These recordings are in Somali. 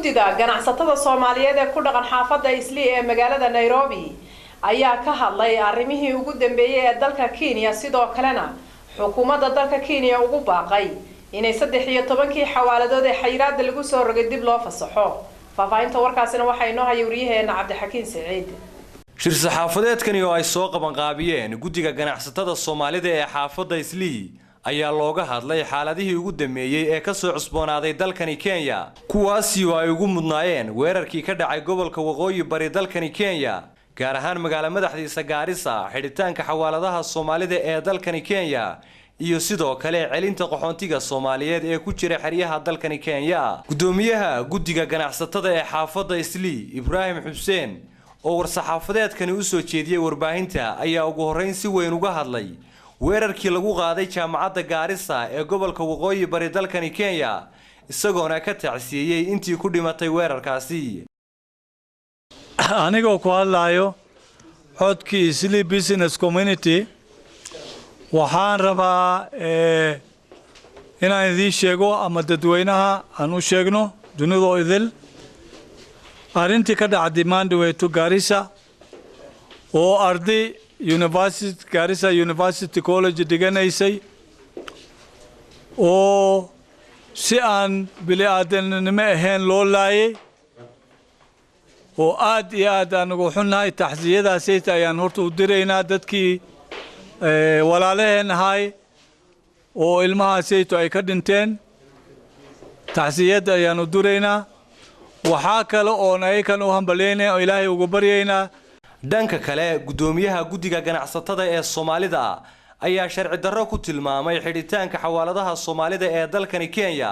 guddiga ganacsatada Soomaaliyeed ee ku dhaqan xaafadda Islii ee magaalada Nairobi ayaa ka hadlay arrimihii ugu dambeeyay ee dalka Kenya sidoo kalena xukuumadda dalka Kenya ugu baaqay inay 13 xawaaladood ee xayiraadda lagu soo rogay dib loo fasaxo faafahinta warkaasina waxa inoo hayay wariyaheena Cabdixakiin Saciid shir saxaafadeedkani oo ay soo qaban qaabiyeen guddiga ganacsatada Soomaalida ee xaafadda Islii ayaa looga hadlay xaaladihii ugu dambeeyay ee ka soo cusboonaaday dalkani Kenya kuwaasi oo ay ugu mudnaayeen weerarkii ka dhacay gobolka Waqooyi Bari dalkani Kenya gaar ahaan magaalada madaxdiisa Gaarisa xidhitaanka xawaaladaha Soomaalida ee dalkani Kenya iyo sidoo kale celinta qaxoontiga Soomaaliyeed ee ku jira xeryaha dalkani Kenya gudoomiyaha guddiga ganacsatada ee xaafadda Islii Ibrahim Xuseen oo war-saxaafadeedkani u soo jeediyay warbaahinta ayaa ugu horeyn si weyn uga hadlay weerarkii lagu qaaday jaamacadda Gaarisa ee gobolka Waqooyi Bari dalkani Kenya isagoona ka tacsiyay intii ku dhimatay weerarkaasi anigoo ku hadlayo codkii Islii Business Community waxaan rabaa inaan idin sheego ama dadweynaha aan u sheegno dunida idil arrintii ka dhacday Mandaweyto Gaarisa oo arday Garissa University College diganaysay oo si aan bili-aadanimo ahayn loo laayay oo aad iyo aad aan ugu xunnahay taxsiyadaasi ayaan horta u diraynaa dadkii walaalaheen ahay oo ilmahaasayto ay ka dhinteen taxsiyada ayaan u diraynaa waxaa kale oo ayakan u hambalyeynaa oo Ilaahay ugu baryaynaa dhanka kale gudoomiyaha guddiga ganacsatada ee Soomaalida ayaa sharci darro ku tilmaamay xidhitaanka xawaaladaha Soomaalida ee dalkani Kenya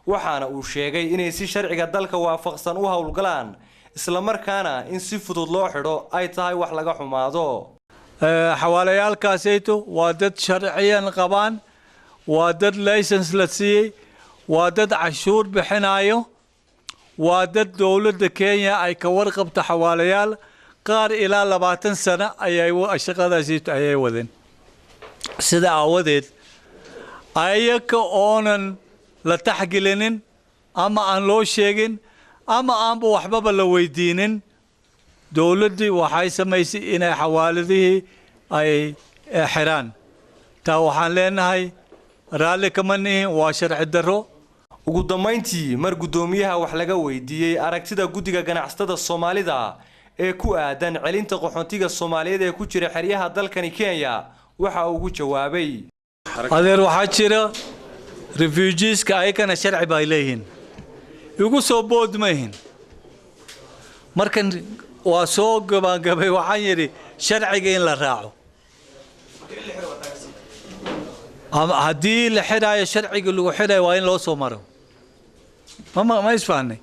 waxaana uu sheegay inay si sharciga dalka waafaqsan u hawlgalaan isla markaana in si fudud loo xidho ay tahay wax laga xumaado xawaalayaalkaasayto waa dad sharciyan qabaan waa dad license la siiyay waa dad cashuur bixinayo waa dad dawladda Kenya ay ka warqabta xawaalayaal qaar ilaa 20 sano ayay shaqadaasi ayay wadeen sida aawadeed ayaka oonan la taxgelinin ama aan loo sheegin ama aanba waxba la weydiinin dawladdu waxay samaysay inay xawaaladihii ay xiraan taa waxaan leenahay raalli kama nihin waa sharci darro ugu dambeyntii mar gudoomiyaha wax laga weydiiyay aragtida guddiga ganacsatada Soomaalida ee ku aadan celinta qaxoontiga Soomaaliyeed ee ku jira xeryaha dalkani Kenya waxa uu ugu jawaabay adeer waxaa jira refugees ka ay kana sharci bay leeyihiin ugu soo boodmayeen markan waa soo gabagabay waxaan yiri sharciga in la raaco ama hadii la xidaayo sharciga lagu xidaayo waa in loo soo maro ma isfahanay